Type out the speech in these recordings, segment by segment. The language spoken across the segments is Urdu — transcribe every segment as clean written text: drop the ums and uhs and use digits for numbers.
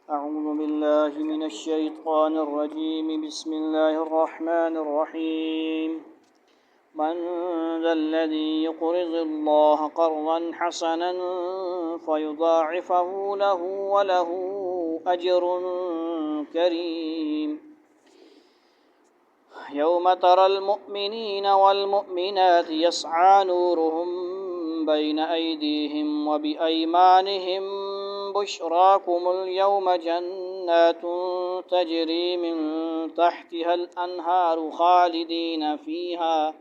أعوذ بالله من الشيطان الرجيم. بسم الله الرحمن الرحيم. من ذا الذي يقرض الله قرضا حسنا فيضاعفه له وله أجر كريم. يوم ترى المؤمنين والمؤمنات يسعى نورهم بين أيديهم وبأيمانهم بشراكم اليوم جنات تجري من تحتها الأنهار خالدين فيها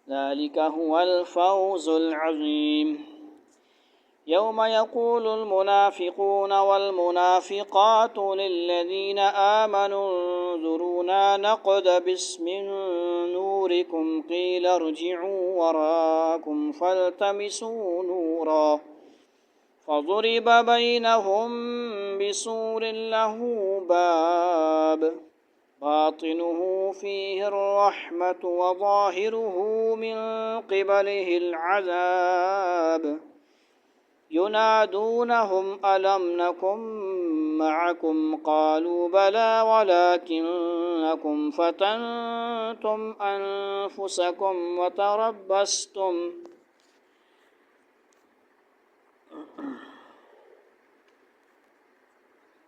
ذلك هو الفوز العظيم. يوم يقول المنافقون والمنافقات للذين آمنوا انظرونا نقتبس من نوركم قيل ارجعوا وراءكم فالتمسوا نورا فضرب بينهم بسور له باب باطنه فيه الرحمة وظاهره من قبله العذاب ينادونهم ألم نكن معكم قالوا بلى ولكنكم فتنتم أنفسكم وتربصتم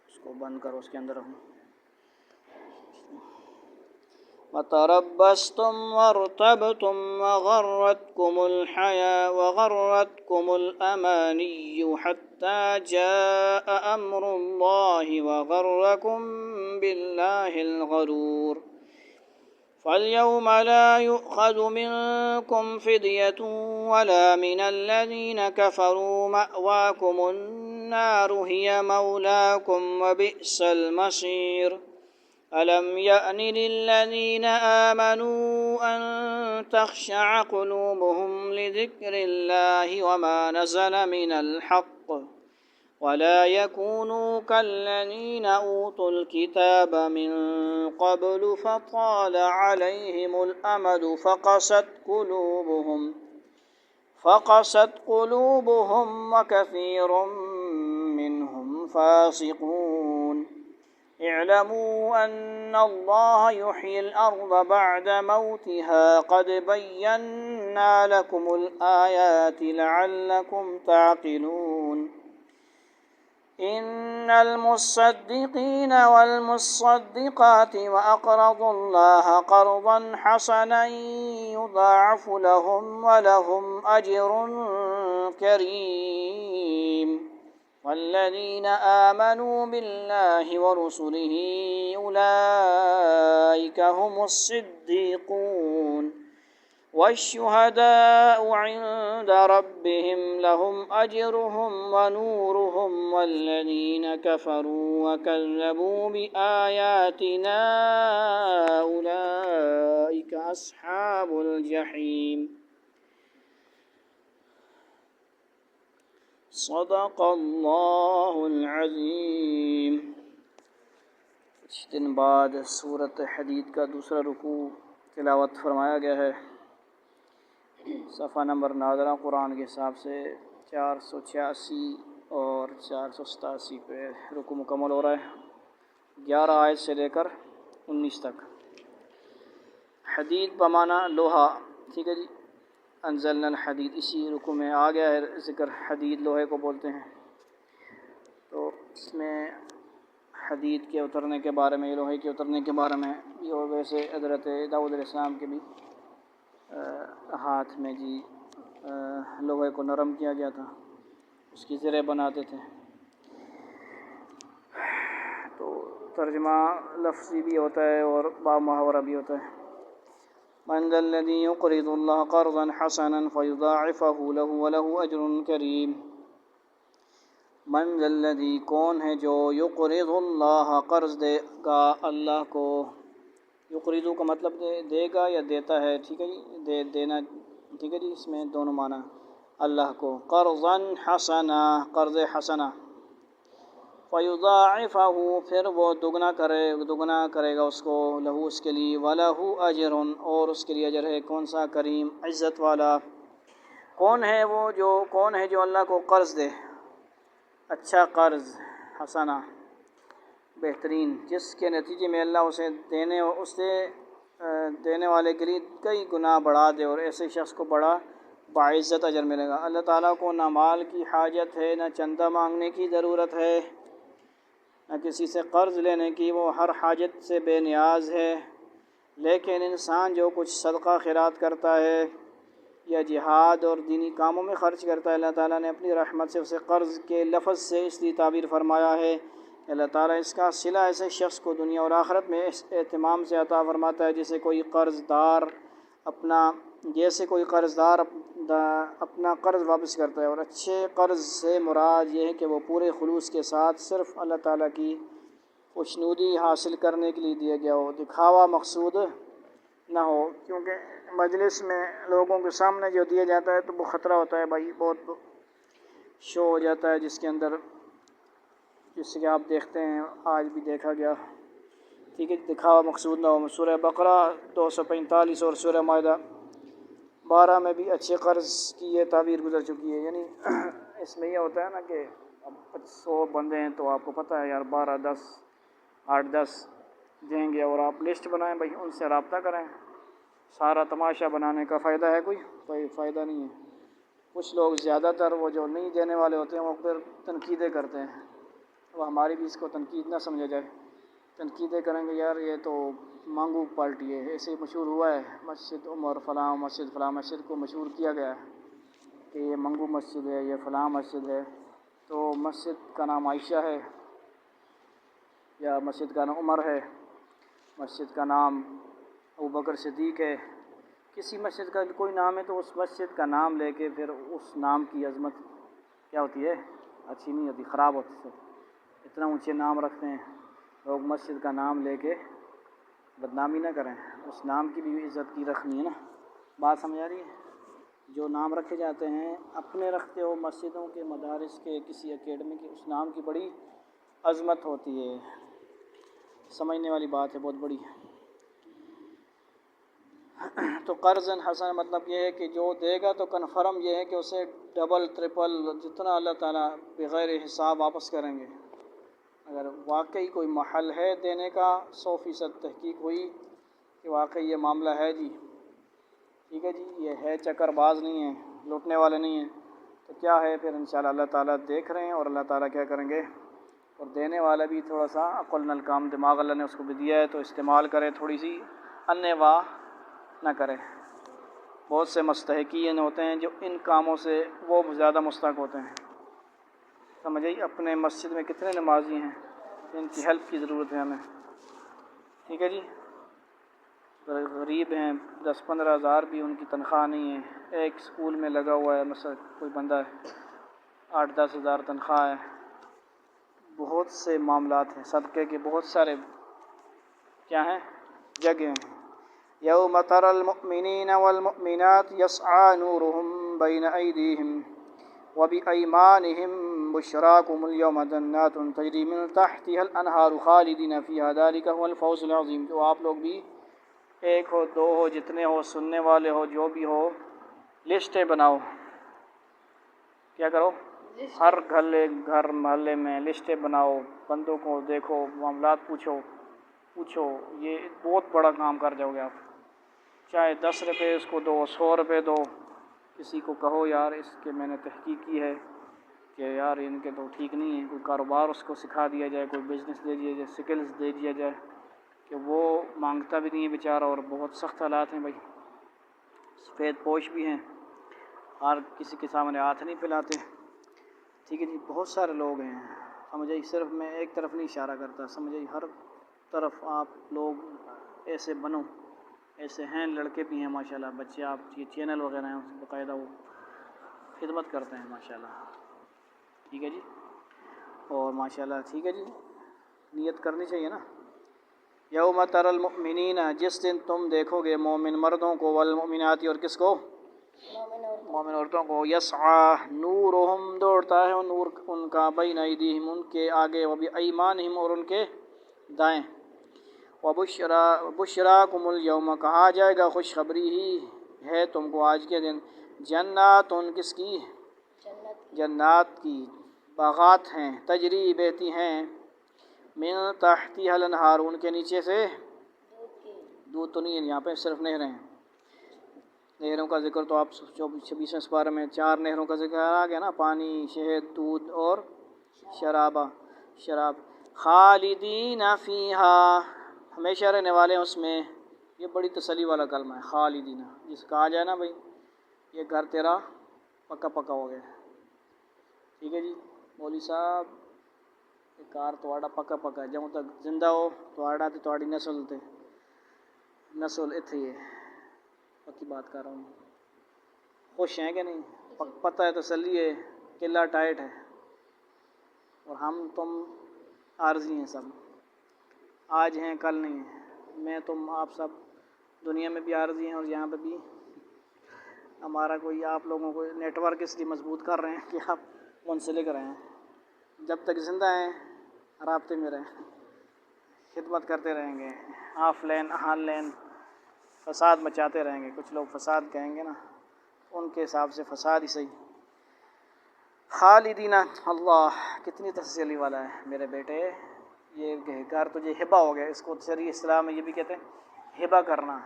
اس کو بند کرو، اس کے اندر رہو. وتربصتم وارتبتم وغرتكم الأماني حتى جاء أمر الله وغركم بالله الغرور. فاليوم لا يؤخذ منكم فدية ولا من الذين كفروا مأواكم النار هي مولاكم وبئس المصير. ألم يأن للذين آمنوا أن تخشع قلوبهم لذكر الله وما نزل من الحق ولا يكونوا كالذين أوتوا الكتاب من قبل فطال عليهم الأمد فقست قلوبهم وكثير منهم فاسقون. اعلموا أن الله يحيي الأرض بعد موتها قد بينا لكم الآيات لعلكم تعقلون. إن المصدقين والمصدقات وأقرضوا الله قرضا حسنا يضاعف لهم ولهم أجر كريم. والذين آمنوا بالله ورسله أولئك هم الصديقون والشهداء عند ربهم لهم أجرهم ونورهم. والذين كفروا وكذبوا بآياتنا أولئك أصحاب الجحيم. صدق اللہ العظیم. کچھ دن بعد سورۃ حدید کا دوسرا رکوع تلاوت فرمایا گیا ہے. صفحہ نمبر ناظرہ قرآن کے حساب سے 486 اور 487 پہ رکوع مکمل ہو رہا ہے. 11 آیت سے لے کر 19 تک. حدید بمعنی لوہا، ٹھیک ہے جی. انزلنا الحدید، اسی رکوع میں آ گیا ہے ذکر. حدید لوہے کو بولتے ہیں. تو اس میں حدید کے اترنے کے بارے میں، لوہے کے اترنے کے بارے میں، اور ویسے حضرت داؤد علیہ السلام کے بھی ہاتھ میں جی لوہے کو نرم کیا گیا تھا، اس کی زریں بناتے تھے. تو ترجمہ لفظی بھی ہوتا ہے اور با محاورہ بھی ہوتا ہے. من ذا الذي يقرض الله قرضا حسنا فيضاعفه له وله أجر كريم. من ذا الذي، کون ہے جو يقرض اللہ قرض دے گا اللہ کو. یقرض کا مطلب دے گا یا دیتا ہے، ٹھیک ہے جی. دینا، ٹھیک ہے جی. اس میں دونوں معنی اللہ کو. قرضا حسنا، قرض حسنا. فیضاعفہ، پھر وہ دگنا کرے گا اس کو، لہو اس کے لیے، وَلَهُ أَجْرٌ، اور اس کے لیے اجر ہے. کون سا؟ کریم، عزت والا. کون ہے جو اللہ کو قرض دے، اچھا قرض، حسنہ. بہترین، جس کے نتیجے میں اللہ اسے دینے والے کے لیے کئی گناہ بڑھا دے، اور ایسے شخص کو بڑا باعزت اجر ملے گا۔ اللہ تعالیٰ کو نہ مال کی حاجت ہے، نہ چندہ مانگنے کی ضرورت ہے، نہ کسی سے قرض لینے کی، وہ ہر حاجت سے بے نیاز ہے۔ لیکن انسان جو کچھ صدقہ خیرات کرتا ہے یا جہاد اور دینی کاموں میں خرچ کرتا ہے، اللہ تعالیٰ نے اپنی رحمت سے اسے قرض کے لفظ سے اس لیے تعبیر فرمایا ہے کہ اللہ تعالیٰ اس کا صلہ ایسے شخص کو دنیا اور آخرت میں اس اہتمام سے عطا فرماتا ہے جیسے کوئی قرض دار اپنا قرض واپس کرتا ہے۔ اور اچھے قرض سے مراد یہ ہے کہ وہ پورے خلوص کے ساتھ صرف اللہ تعالیٰ کی خوشنودی حاصل کرنے کے لیے دیا گیا ہو، دکھاوا مقصود نہ ہو، کیونکہ مجلس میں لوگوں کے سامنے جو دیا جاتا ہے تو وہ خطرہ ہوتا ہے بھائی، بہت شو ہو جاتا ہے جس کے اندر، جس سے کہ آپ دیکھتے ہیں آج بھی دیکھا گیا، ٹھیک ہے، دکھاوا مقصود نہ ہو۔ سورہ بقرہ 245 اور سورہ مائدہ 12 میں بھی اچھے قرض کی یہ تعبیر گزر چکی ہے۔ یعنی اس میں یہ ہوتا ہے نا کہ اب 100 بندے ہیں تو آپ کو پتہ ہے یار 12 10 8 10 دیں گے، اور آپ لسٹ بنائیں بھائی، ان سے رابطہ کریں۔ سارا تماشا بنانے کا فائدہ ہے؟ کوئی فائدہ نہیں ہے۔ کچھ لوگ زیادہ تر وہ جو نہیں دینے والے ہوتے ہیں وہ پھر تنقیدیں کرتے ہیں، وہ ہماری بھی اس کو تنقید نہ سمجھا جائے، تنقیدیں کریں گے یار یہ تو مانگو پارٹی ہے، ایسے ہی مشہور ہوا ہے مسجد عمر فلاں مسجد کو مشہور کیا گیا ہے کہ یہ منگو مسجد ہے، یہ فلاں مسجد ہے۔ تو مسجد کا نام عائشہ ہے، یا مسجد کا نام عمر ہے، مسجد کا نام ابوبکر صدیق ہے، کسی مسجد کا کوئی نام ہے تو اس مسجد کا نام لے کے پھر اس نام کی عظمت کیا ہوتی ہے؟ اچھی نہیں ہوتی، خراب ہوتی ہے۔ اتنا اونچے نام رکھتے ہیں لوگ، مسجد کا نام لے کے بدنامی نہ کریں، اس نام کی بھی عزت کی رکھنی ہے نا۔ بات سمجھ آ رہی ہے؟ جو نام رکھے جاتے ہیں اپنے رکھتے ہو، مسجدوں کے، مدارس کے، کسی اکیڈمی کے، اس نام کی بڑی عظمت ہوتی ہے، سمجھنے والی بات ہے، بہت بڑی۔ تو قرض حسن مطلب یہ ہے کہ جو دے گا تو کنفرم یہ ہے کہ اسے ڈبل ٹرپل جتنا اللہ تعالیٰ بغیر حساب واپس کریں گے۔ اگر واقعی کوئی محل ہے دینے کا، 100% تحقیق ہوئی کہ واقعی یہ معاملہ ہے جی، ٹھیک ہے جی، یہ ہے چکر باز نہیں ہے، لوٹنے والے نہیں ہیں، تو کیا ہے پھر انشاءاللہ اللہ تعالیٰ دیکھ رہے ہیں، اور اللہ تعالیٰ کیا کریں گے، اور دینے والا بھی تھوڑا سا عقل نل کام، دماغ اللہ نے اس کو بھی دیا ہے تو استعمال کرے، تھوڑی سی انے واہ نہ کرے۔ بہت سے مستحقین ہوتے ہیں جو ان کاموں سے وہ زیادہ مستحق ہوتے ہیں، سمجھے؟ اپنے مسجد میں کتنے نمازی ہیں، ان کی ہیلپ کی ضرورت ہے ہمیں، ٹھیک ہے جی، غریب ہیں، 10-15 ہزار بھی ان کی تنخواہ نہیں ہے، ایک اسکول میں لگا ہوا ہے مثلا کوئی بندہ ہے، 8-10 ہزار تنخواہ ہے۔ بہت سے معاملات ہیں، صدقے کے بہت سارے کیا ہیں، جگہ ہیں۔ یوم تری المؤمنین والمؤمنات یسعی نورہم بین ایدیہم وبایمانہم بشراکم اليوم جنات تجری من تحتها الانہار خالدین فیہا ذلک هو الفوز العظیم۔ تو آپ لوگ بھی ایک ہو، دو ہو، جتنے ہو، سننے والے ہو، جو بھی ہو، لسٹیں بناؤ، کیا کرو، ہر گھر محلے میں لسٹیں بناؤ، بندوں کو دیکھو، معاملات پوچھو، یہ بہت بڑا کام کر جاؤ گے آپ۔ چاہے 10 روپے اس کو دو، 100 روپے دو، کسی کو کہو یار اس کے میں نے تحقیق کی ہے کہ یار ان کے تو ٹھیک نہیں ہے، کوئی کاروبار اس کو سکھا دیا جائے، کوئی بزنس دے دیا جائے، سکلز دے دیا جائے، کہ وہ مانگتا بھی نہیں ہے بیچارہ، اور بہت سخت حالات ہیں بھائی، سفید پوش بھی ہیں، ہر کسی کے سامنے ہاتھ نہیں پھیلاتے، ٹھیک ہے جی، بہت سارے لوگ ہیں، سمجھے؟ صرف میں ایک طرف نہیں اشارہ کرتا، سمجھے؟ ہر طرف آپ لوگ ایسے بنو، ایسے ہیں، لڑکے بھی ہیں ماشاءاللہ، بچے، آپ یہ چینل وغیرہ ہیں باقاعدہ وہ خدمت کرتے ہیں ماشاءاللہ، ٹھیک ہے جی، اور ماشاءاللہ ٹھیک ہے جی، نیت کرنی چاہیے نا۔ یوم تری المؤمنین، جس دن تم دیکھو گے مومن مردوں کو، والمؤمنات، اور کس کو، مومن عورتوں کو، یسعی نورہم، دوڑتا ہے نور ان کا، بین ایدیہم، ان کے آگے، وبایمانہم، اور ان کے دائیں، وبشراکم اليوم، کہا جائے گا خوشخبری ہی ہے تم کو آج کے دن، جنات، کس کی، جنات کی، باغات ہیں، تجری، بہتی ہیں، من تحتها الانہار، ان کے نیچے سے دودھ تو نہیں ہے یہاں پہ، صرف نہریں ہیں۔ نہروں کا ذکر تو آپ 26ویں سپارے میں 4 نہروں کا ذکر آ گیا نا، پانی، شہد، دودھ اور شراب۔ خالدین فیہا، ہمیشہ رہنے والے ہیں اس میں۔ یہ بڑی تسلی والا کلمہ ہے، خالدین، جس کہا جائے نا بھائی یہ گھر تیرا پکا پکا ہو گیا، ٹھیک ہے جی مولوی صاحب، یہ کار تواڑا پکا پکا ہے، جب تک زندہ ہو تواڑا تے تواڑی نسل اتھے ہی ہے، پکی بات کر رہا ہوں۔ خوش ہیں کہ نہیں؟ پتہ ہے، تسلی ہے، قلعہ ٹائٹ ہے، اور ہم تم عارضی ہیں، سب آج ہیں کل نہیں ہیں، میں تم آپ سب دنیا میں بھی عارضی ہیں، اور یہاں پہ بھی ہمارا کوئی آپ لوگوں کو نیٹ ورک اس لیے مضبوط کر رہے ہیں کہ آپ منسلک رہیں، جب تک زندہ ہیں رابطے میں رہیں، خدمت کرتے رہیں گے، آف لائن آن لائن فساد مچاتے رہیں گے۔ کچھ لوگ فساد کہیں گے نا، ان کے حساب سے فساد ہی صحیح۔ خالدین، اللہ کتنی تسلی والا ہے میرے بیٹے، یہ گھر تجھے ہبہ ہو گیا، اس کو شرعی اصطلاح میں یہ بھی کہتے ہیں ہبہ کرنا۔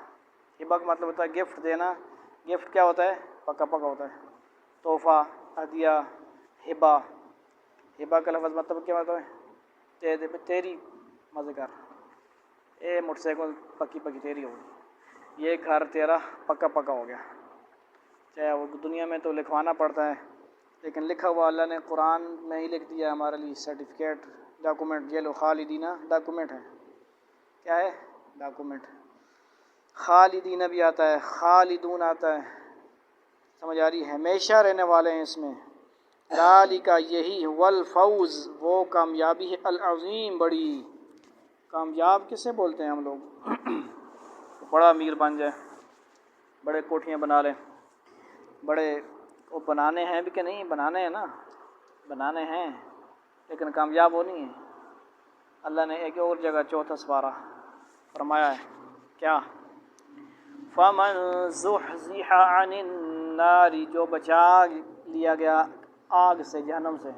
ہبہ کا مطلب ہوتا ہے گفٹ دینا۔ گفٹ کیا ہوتا ہے؟ پکا پکا ہوتا ہے، تحفہ، ہدیہ، ہبہ۔ ہبہ کا لفظ مطلب کیا مطلب ہے؟ تیری مزے کر، اے موٹر سائیکل پکی پکی تیری ہوگی، یہ گھر تیرا پکا پکا ہو گیا۔ چاہے وہ دنیا میں تو لکھوانا پڑتا ہے، لیکن لکھا ہوا اللہ نے قرآن میں ہی لکھ دیا ہمارے لیے، سرٹیفکیٹ، ڈاکومنٹ۔ یہ لو خالدین ڈاکومنٹ ہے، کیا ہے؟ ڈاکومنٹ۔ خالدین بھی آتا ہے، خالدون آتا ہے، سمجھ آ رہی ہے؟ ہمیشہ رہنے والے ہیں اس میں۔ ذالک، یہی، والفوز، وہ کامیابی ہے، العظیم، بڑی۔ کامیاب کسے بولتے ہیں ہم لوگ؟ بڑا امیر بن جائے، بڑے کوٹھیاں بنا لیں، بڑے وہ بنانے ہیں بھی کہ نہیں؟ بنانے ہیں نا، بنانے ہیں، لیکن کامیاب وہ نہیں ہے۔ اللہ نے ایک اور جگہ 4 سپارہ فرمایا ہے، کیا؟ فَمَن زُحْزِحَ عَنِ النَّارِ، جو بچا لیا گیا آگ سے، جہنم سے،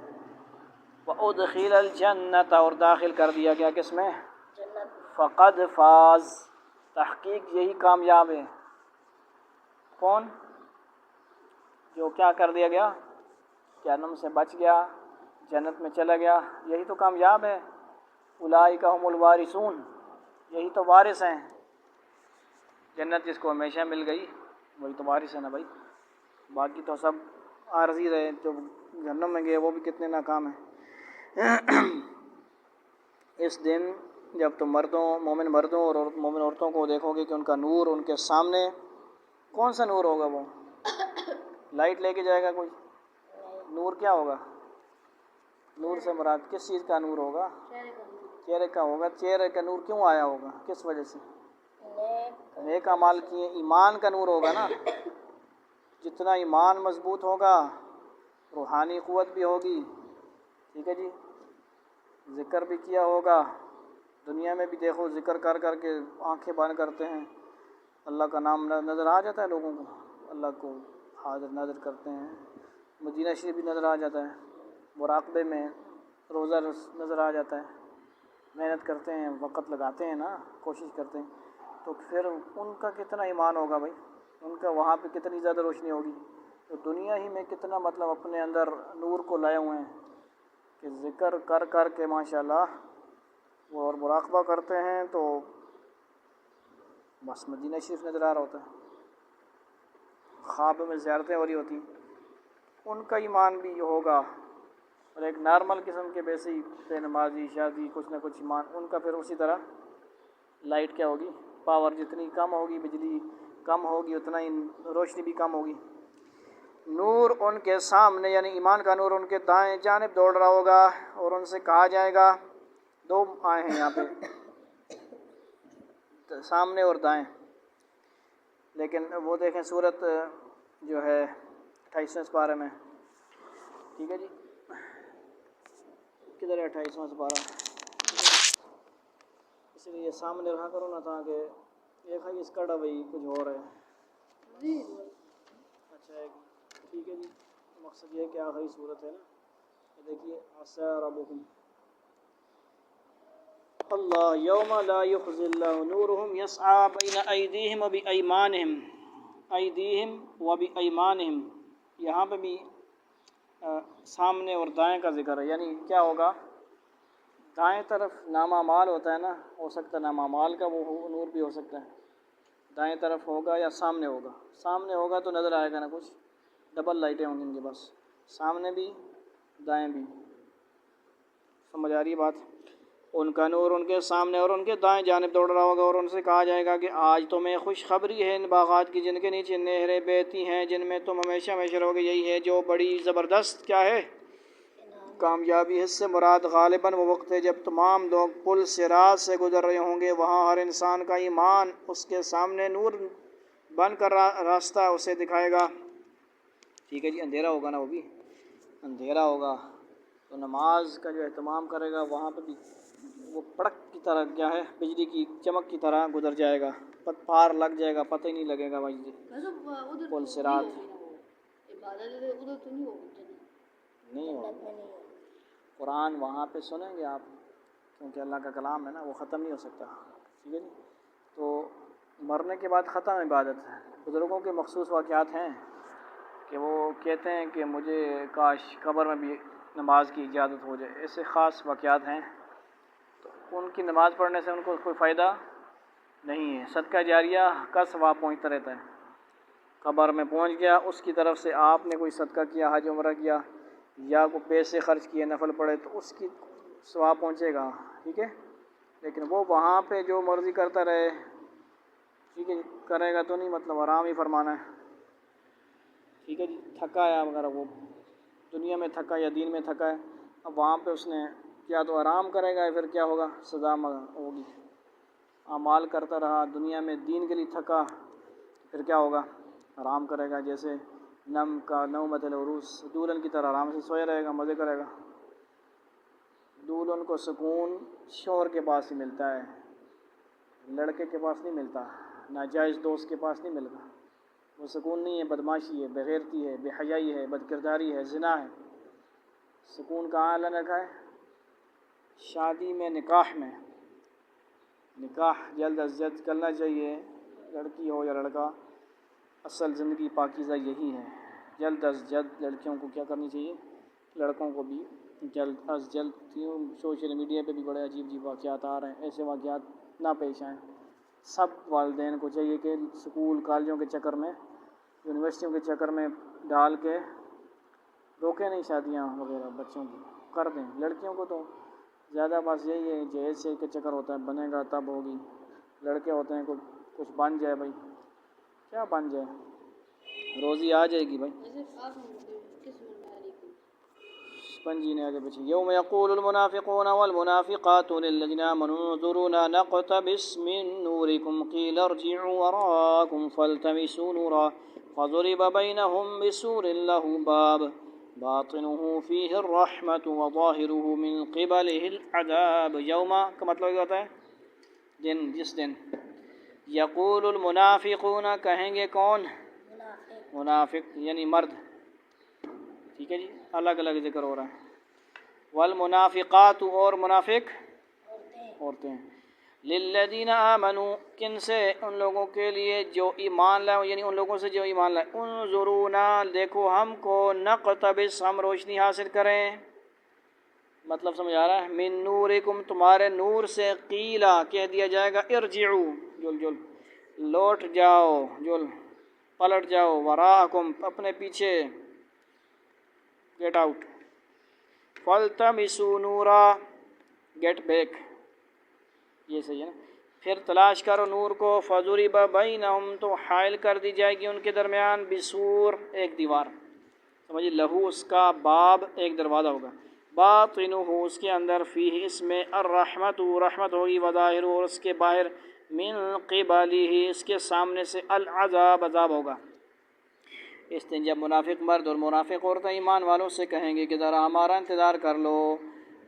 وَأُدْخِلَ الْجَنَّةَ، اور داخل کر دیا گیا کس میں؟ فَقَدْ فَاز، تحقیق یہی کامیاب ہے۔ کون؟ جو کیا کر دیا گیا؟ جہنم سے بچ گیا، جنت میں چلا گیا، یہی تو کامیاب ہے۔ اولئک ھم الوارثون، یہی تو وارث ہیں۔ جنت جس کو ہمیشہ مل گئی وہی تو وارث ہے نا بھائی، باقی تو سب عارضی رہے، جو جہنم میں گئے وہ بھی کتنے ناکام ہیں۔ اس دن جب تم مومن مردوں اور مومن عورتوں کو دیکھو گے کہ ان کا نور ان کے سامنے، کون سا نور ہوگا وہ؟ لائٹ لے کے جائے گا کوئی؟ نور کیا ہوگا؟ نور سے مراد کس چیز کا نور ہوگا؟ چہرے کا ہوگا۔ چہرے کا نور کیوں آیا ہوگا؟ کس وجہ سے؟ نیک اعمال کیے، ایمان کا نور ہوگا نا۔ جتنا ایمان مضبوط ہوگا روحانی قوت بھی ہوگی، ٹھیک ہے جی، ذکر بھی کیا ہوگا، دنیا میں بھی دیکھو ذکر کر کر کے آنکھیں بند کرتے ہیں، اللہ کا نام نظر آ جاتا ہے لوگوں کو، اللہ کو حاضر نظر کرتے ہیں، مدینہ شریف بھی نظر آ جاتا ہے، مراقبے میں روزہ نظر آ جاتا ہے، محنت کرتے ہیں، وقت لگاتے ہیں نا، کوشش کرتے ہیں، تو پھر ان کا کتنا ایمان ہوگا بھائی، ان کا وہاں پہ کتنی زیادہ روشنی ہوگی۔ تو دنیا ہی میں کتنا مطلب اپنے اندر نور کو لائے ہوئے ہیں کہ ذکر کر کر کے ماشاءاللہ وہ، اور مراقبہ کرتے ہیں تو بس مدینہ شریف نظر آ رہا ہوتا ہے، خواب میں زیارتیں ہو رہی ہوتی ہیں، ان کا ایمان بھی ہوگا۔ اور ایک نارمل قسم کے بیسی بے نمازی شادی کچھ نہ کچھ ایمان، ان کا پھر اسی طرح لائٹ کیا ہوگی، پاور جتنی کم ہوگی، بجلی کم ہوگی، اتنا ہی روشنی بھی کم ہوگی۔ نور ان کے سامنے، یعنی ایمان کا نور ان کے دائیں جانب دوڑ رہا ہوگا، اور ان سے کہا جائے گا، 2 آئے ہیں یہاں پہ، سامنے اور دائیں، لیکن وہ دیکھیں صورت جو ہے 28ویں سپارے میں، ٹھیک ہے جی، کدھر ہے 28واں سپارہ؟ اس لیے سامنے رہا کرو نا، تاکہ ایک ہے اس کڑا بھائی کچھ ہو رہا ہے، اچھا ٹھیک ہے جی، مقصد یہ ہے کہ آخری صورت ہے نا، دیکھیے عسیٰ ربکم، اللہ یوم لا یخزی اللہ نورہم یسعی بین ایدیہم و بایمانہم، ایدیہم و بایمانہم، یہاں پہ بھی سامنے اور دائیں کا ذکر ہے، یعنی کیا ہوگا، دائیں طرف نامہ مال ہوتا ہے نا، ہو سکتا ہے نامہ مال کا وہ نور بھی ہو سکتا ہے، دائیں طرف ہوگا یا سامنے ہوگا، سامنے ہوگا تو نظر آئے گا نا کچھ، ڈبل لائٹیں ہوں گی ان کے پاس، سامنے بھی دائیں بھی، سمجھ آ رہی ہے بات؟ ان کا نور ان کے سامنے اور ان کے دائیں جانب دوڑ رہا ہوگا، اور ان سے کہا جائے گا کہ آج تمہیں خوشخبری ہے ان باغات کی جن کے نیچے نہریں بہتی ہیں، جن میں تم ہمیشہ ہمیشہ رہو گے، یہی ہے جو بڑی زبردست کیا ہے کامیابی ہے۔ اس سے مراد غالباً وہ وقت ہے جب تمام لوگ پل صراط سے گزر رہے ہوں گے، وہاں ہر انسان کا ایمان اس کے سامنے نور بن کر راستہ اسے دکھائے گا، ٹھیک ہے جی، اندھیرا ہوگا نا، وہ بھی اندھیرا ہوگا تو نماز کا جو اہتمام کرے گا وہاں پہ بھی وہ پڑک کی طرح کیا ہے، بجلی کی چمک کی طرح گزر جائے گا، پار لگ جائے گا، پتہ ہی نہیں لگے گا بھائی پل صراط نہیں ہوگا۔ قرآن وہاں پہ سنیں گے آپ، کیونکہ اللہ کا کلام ہے نا، وہ ختم نہیں ہو سکتا، ٹھیک ہے جی، تو مرنے کے بعد ختم عبادت ہے۔ بزرگوں کے مخصوص واقعات ہیں کہ وہ کہتے ہیں کہ مجھے کاش قبر میں بھی نماز کی اجازت ہو جائے، ایسے خاص واقعات ہیں، تو ان کی نماز پڑھنے سے ان کو کوئی فائدہ نہیں ہے، صدقہ جاریہ کا ثواب پہنچتا رہتا ہے، قبر میں پہنچ گیا، اس کی طرف سے آپ نے کوئی صدقہ کیا، حج عمرہ کیا یا کوئی پیسے خرچ کیے، نفل پڑے، تو اس کی ثواب پہنچے گا، ٹھیک ہے، لیکن وہ وہاں پہ جو مرضی کرتا رہے، ٹھیک ہے، کرے گا تو نہیں، مطلب آرام ہی فرمانا ہے، ٹھیک ہے جی، تھکا ہے اگر وہ دنیا میں تھکا یا دین میں تھکا ہے، اب وہاں پہ اس نے یا تو آرام کرے گا یا پھر کیا ہوگا، سزا ہوگی، اعمال کرتا رہا، دنیا میں دین کے لیے تھکا، پھر کیا ہوگا، آرام کرے گا، جیسے نم کا نومت العروس، دولہن کی طرح آرام سے سویا رہے گا، مزے کرے گا۔ دولہن کو سکون شوہر کے پاس ہی ملتا ہے، لڑکے کے پاس نہیں ملتا، ناجائز دوست کے پاس نہیں ملتا، وہ سکون نہیں ہے، بدماشی ہے، بےغیرتی ہے، بے حیائی ہے، بد کرداری ہے، زنا ہے۔ سکون کہاں اللہ نے رکھا ہے؟ شادی میں، نکاح میں، نکاح جلد از جلد کرنا چاہیے، لڑکی ہو یا لڑکا، اصل زندگی پاکیزہ یہی ہے، جلد از جلد لڑکیوں کو کیا کرنی چاہیے، لڑکوں کو بھی جلد از جلد، سوشل میڈیا پہ بھی بڑے عجیب عجیب واقعات آ رہے ہیں، ایسے واقعات نہ پیش آئیں۔ سب والدین کو چاہیے کہ سکول کالجوں کے چکر میں، یونیورسٹیوں کے چکر میں ڈال کے روکیں نہیں شادیاں وغیرہ بچوں کی، کر دیں۔ لڑکیوں کو تو زیادہ بس یہی ہے، جہیز سے کے چکر ہوتا ہے، بنے گا تب ہوگی، لڑکے ہوتے ہیں کچھ بن جائے، بھائی کیا بن جائے، روزی آ جائے گی بھائی، پنجی نے آگے پیچھے، یوم یقول المنافقون والمنافقات للذین آمنوا انظرونا نقتبس من نورکم قیل ارجعوا وراءکم فالتمسوا نورا فضرب بینہم بسور لہ باب باطنہ فیہ الرحمۃ وظاہرہ من قبلہ العذاب۔ یوم کا مطلب یہ ہوتا ہے دن، جس دن یقول المنافقون، کہیں گے کون؟ منافق یعنی مرد، ٹھیک ہے جی، الگ الگ ذکر ہو رہا ہے، والمنافقات، اور منافق عورتیں، للذین آمنوا، کن سے؟ ان لوگوں کے لیے جو ایمان لائے، یعنی ان لوگوں سے جو ایمان لائے، انظرونا، دیکھو ہم کو، نقتبس، ہم روشنی حاصل کریں، مطلب سمجھ آ رہا ہے، من نورکم، تمہارے نور سے، قیلا، کہہ دیا جائے گا، ارجعو، جل لوٹ جاؤ، پلٹ جاؤ، وراءکم، اپنے پیچھے، گیٹ آؤٹ، فالتمسوا نورا، گیٹ بیک، یہ صحیح ہے نا، پھر تلاش کرو نور کو، فضرب بینہم، تو حائل کر دی جائے گی ان کے درمیان، بسور، ایک دیوار، سمجھیے، لہو، اس کا، باب، ایک دروازہ ہوگا، باطنہ، اس کے اندر، فیہ، اس میں، الرحمت، رحمت ہوگی، وظاہر، اور اس کے باہر، من قبلہ، اس کے سامنے سے، العذاب، عذاب ہوگا۔ اس دن جب منافق مرد اور منافق عورتیں ایمان والوں سے کہیں گے کہ ذرا ہمارا انتظار کر لو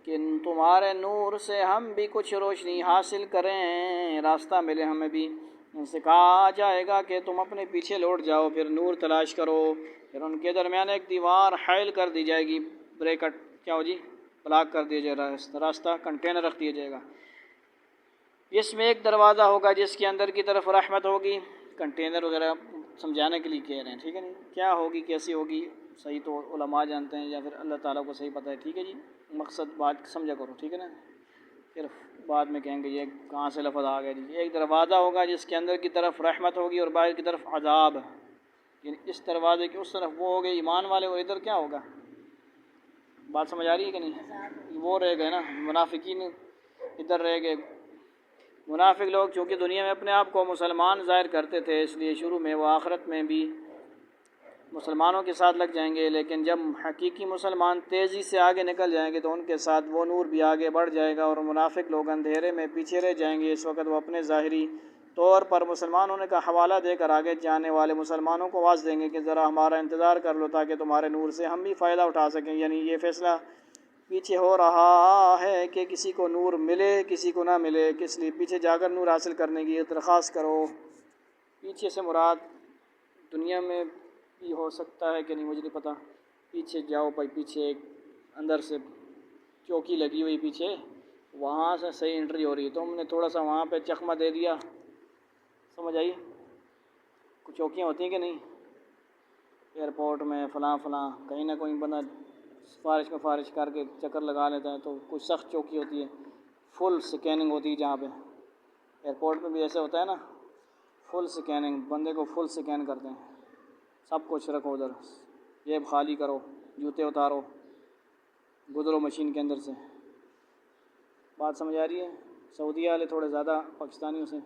کہ تمہارے نور سے ہم بھی کچھ روشنی حاصل کریں، راستہ ملے ہمیں بھی، ان سے کہا جائے گا کہ تم اپنے پیچھے لوٹ جاؤ، پھر نور تلاش کرو، پھر ان کے درمیان ایک دیوار حائل کر دی جائے گی، بریکٹ، کیا ہو جی، بلاک کر دیا جائے گا، راستہ کنٹینر رکھ دیا جائے گا، جس میں ایک دروازہ ہوگا جس کے اندر کی طرف رحمت ہوگی. کنٹینر وغیرہ سمجھانے کے لیے کہہ رہے ہیں, ٹھیک ہے نہیں, کیا ہوگی کیسی ہوگی صحیح تو علماء جانتے ہیں یا پھر اللہ تعالیٰ کو صحیح پتہ ہے, ٹھیک ہے جی. مقصد بات سمجھا کرو, ٹھیک ہے نا, پھر بعد میں کہیں گے یہ کہاں سے لفظ آ گیا جی. ایک دروازہ ہوگا جس کے اندر کی طرف رحمت ہوگی اور باہر کی طرف عذاب, یعنی اس دروازے کی اس طرف وہ ہو گئے ایمان والے اور ادھر کیا ہوگا, بات سمجھ آ رہی ہے کہ نہیں, وہ رہ گئے نا منافقین, ادھر رہ گئے. منافق لوگ چونکہ دنیا میں اپنے آپ کو مسلمان ظاہر کرتے تھے, اس لیے شروع میں وہ آخرت میں بھی مسلمانوں کے ساتھ لگ جائیں گے, لیکن جب حقیقی مسلمان تیزی سے آگے نکل جائیں گے تو ان کے ساتھ وہ نور بھی آگے بڑھ جائے گا اور منافق لوگ اندھیرے میں پیچھے رہ جائیں گے. اس وقت وہ اپنے ظاہری طور پر مسلمان ہونے کا حوالہ دے کر آگے جانے والے مسلمانوں کو آواز دیں گے کہ ذرا ہمارا انتظار کر لو تاکہ تمہارے نور سے ہم بھی فائدہ اٹھا سکیں. یعنی یہ فیصلہ پیچھے ہو رہا ہے کہ کسی کو نور ملے کسی کو نہ ملے, کس لیے پیچھے جا کر نور حاصل کرنے کی درخواست کرو. پیچھے سے مراد دنیا میں بھی ہو سکتا ہے کہ نہیں مجھے نہیں پتہ, پیچھے جاؤ بھائی, پیچھے ایک اندر سے چوکی لگی ہوئی پیچھے, وہاں سے صحیح انٹری ہو رہی ہے, تو ہم نے تھوڑا سا وہاں پہ چکمہ دے دیا, سمجھ آئی, کچھ چوکیاں ہوتی ہیں کہ نہیں ایئرپورٹ میں فلاں فلاں, کہیں نہ کہیں بندہ سفارش میں فارش کر کے چکر لگا لیتا ہے, تو کچھ سخت چوکی ہوتی ہے, فل سکیننگ ہوتی ہے جہاں پہ ایئرپورٹ میں بھی ایسے ہوتا ہے نا, فل سکیننگ, بندے کو فل سکین کرتے ہیں, سب کچھ رکھو ادھر, جیب خالی کرو, جوتے اتارو, گزرو مشین کے اندر سے. بات سمجھ آ رہی ہے. سعودیہ والے تھوڑے زیادہ پاکستانیوں سے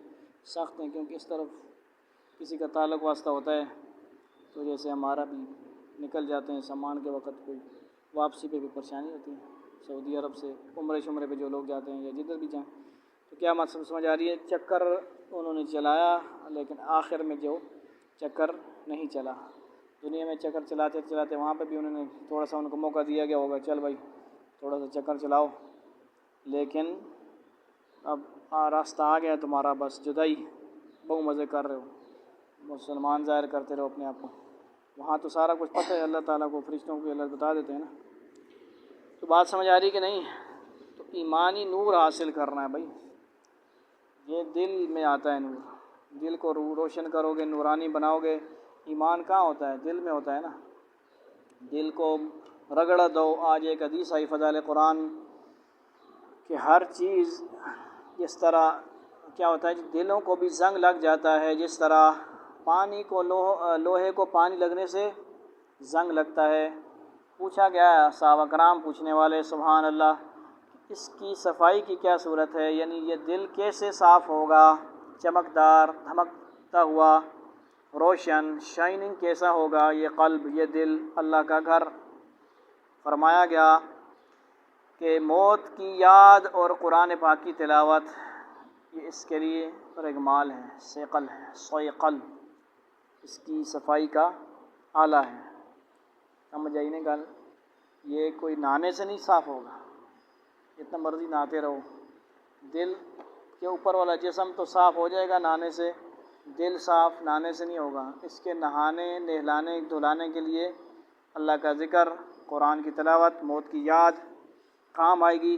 سخت ہیں, کیونکہ اس طرف کسی کا تعلق واسطہ ہوتا ہے تو جیسے ہمارا بھی نکل جاتے ہیں سامان کے وقت, کوئی واپسی پہ بھی پریشانی ہوتی ہے. سعودی عرب سے عمرے شمرے پہ جو لوگ جاتے ہیں یا جدھر بھی جائیں, تو کیا مقصد سمجھ آ رہی ہے. چکر انہوں نے چلایا لیکن آخر میں جو چکر نہیں چلا. دنیا میں چکر چلاتے چلاتے وہاں پہ بھی انہوں نے تھوڑا سا ان کو موقع دیا گیا ہوگا, چل بھائی تھوڑا سا چکر چلاؤ, لیکن اب راستہ آ گیا تمہارا, بس جدائی, بہت مزے کر رہے ہو, مسلمان ظاہر کرتے رہو اپنے آپ کو. وہاں تو سارا کچھ پتہ ہے اللہ تعالیٰ کو, فرشتوں کو اللہ بتا دیتے ہیں نا. تو بات سمجھ آ رہی کہ نہیں. تو ایمانی نور حاصل کرنا ہے بھائی, یہ دل میں آتا ہے نور, دل کو روشن کرو گے, نورانی بناؤ گے. ایمان کہاں ہوتا ہے, دل میں ہوتا ہے نا. دل کو رگڑ دو. آج ایک حدیث آئی فضائل قرآن کہ ہر چیز جس طرح کیا ہوتا ہے, دلوں کو بھی زنگ لگ جاتا ہے, جس طرح پانی کو لوہے کو پانی لگنے سے زنگ لگتا ہے. پوچھا گیا, صحابہ کرام پوچھنے والے, سبحان اللہ, اس کی صفائی کی کیا صورت ہے, یعنی یہ دل کیسے صاف ہوگا, چمکدار, دھمکتا ہوا, روشن, شائننگ کیسا ہوگا یہ قلب, یہ دل, اللہ کا گھر. فرمایا گیا کہ موت کی یاد اور قرآن پاک کی تلاوت, یہ اس کے لیے رگمال ہے, سیقل ہے, سویقل, اس کی صفائی کا آلہ ہے. سمجھ آئی نہیں گل, یہ کوئی نہانے سے نہیں صاف ہوگا, جتنا مرضی نہاتے رہو, دل کے اوپر والا جسم تو صاف ہو جائے گا نہانے سے, دل صاف نہانے سے نہیں ہوگا. اس کے نہانے نہلانے دھلانے کے لیے اللہ کا ذکر, قرآن کی تلاوت, موت کی یاد کام آئے گی.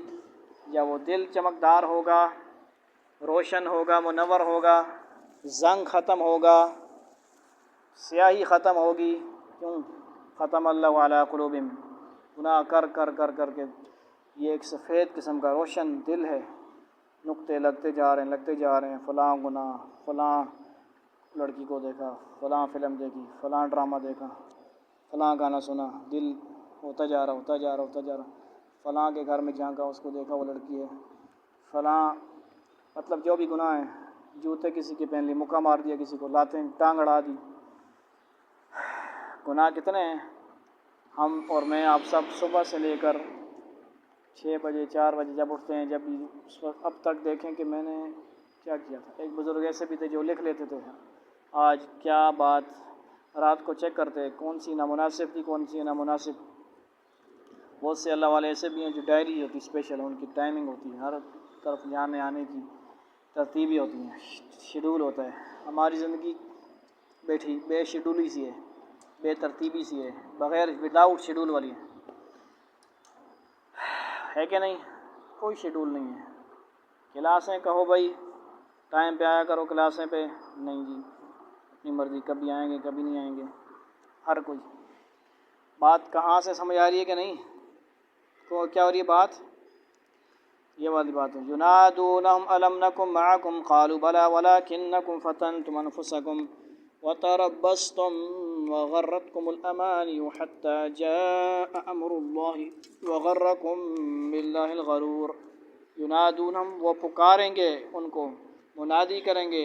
یا وہ دل چمکدار ہوگا, روشن ہوگا, منور ہوگا, زنگ ختم ہوگا, سیاہی ختم ہوگی. کیوں؟ ختم اللہ علی قلوبہم, گناہ کر کر کر کر کے یہ ایک سفید قسم کا روشن دل ہے, نقطے لگتے جا رہے ہیں, فلاں گناہ, فلاں لڑکی کو دیکھا, فلاں فلم دیکھی, فلاں ڈرامہ دیکھا, فلاں گانا سنا, دل ہوتا جا رہا, فلاں کے گھر میں جھانکا, اس کو دیکھا وہ لڑکی ہے, فلاں مطلب جو بھی گناہ ہیں, جوتے کسی کے پہن لی, مکہ مار دیا کسی کو, لاتیں ٹانگ اڑا دی. گناہ کتنے ہیں. ہم اور میں آپ سب صبح سے لے کر 6 بجے 4 بجے جب اٹھتے ہیں, جب بھی اس وقت اب تک دیکھیں کہ میں نے کیا کیا تھا. ایک بزرگ ایسے بھی تھے جو لکھ لیتے تھے آج کیا بات, رات کو چیک کرتے کون سی نامناسب تھی کون سی نامناسب. بہت سے اللہ والے ایسے بھی ہیں جو ڈائری ہوتی اسپیشل, ان کی ٹائمنگ ہوتی ہے, ہر طرف جانے آنے کی ترتیبی ہوتی ہیں, شیڈول ہوتا ہے. ہماری زندگی بیٹھی بے شیڈولی سی ہے, بے ترتیبی سی ہے, بغیر وداؤٹ شیڈول والی ہے کہ نہیں. کوئی شیڈول نہیں ہے. کلاسیں کہو بھائی ٹائم پہ آیا کرو کلاسیں پہ، نہیں جی اپنی مرضی، کبھی آئیں گے کبھی نہیں آئیں گے، ہر کوئی۔ بات کہاں سے سمجھ آ رہی ہے کہ نہیں؟ تو کیا ہو رہی ہے بات؟ یہ والی بات ہے۔ ینادونہم الم نکن معکم قالوا بلی ولکنکم فتنتم انفسکم وتربصتم وغرتکم الامانی حتی جاء امر اللہ وغرکم باللہ الغرور۔ ینادونہم، وہ پکاریں گے ان کو، منادی کریں گے،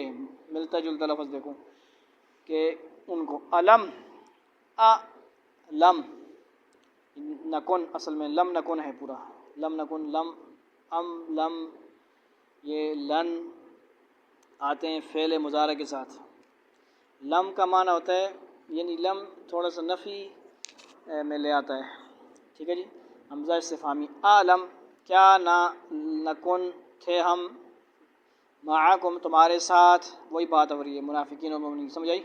ملتا جلتا لفظ دیکھو کہ ان کو علم لم نکن، اصل میں لم نکن ہے پورا، لم نکن، لم لم یہ لن آتے ہیں فعل مضارع کے ساتھ۔ لم کا معنی ہوتا ہے، یعنی لم تھوڑا سا نفی میں لے آتا ہے، ٹھیک ہے جی، حمزہ استفہامی۔ عالم، کیا نہ نکن تھے ہم، معکم تمہارے ساتھ، وہی بات ہو رہی ہے منافقین اور مومنین، سمجھ آئی؟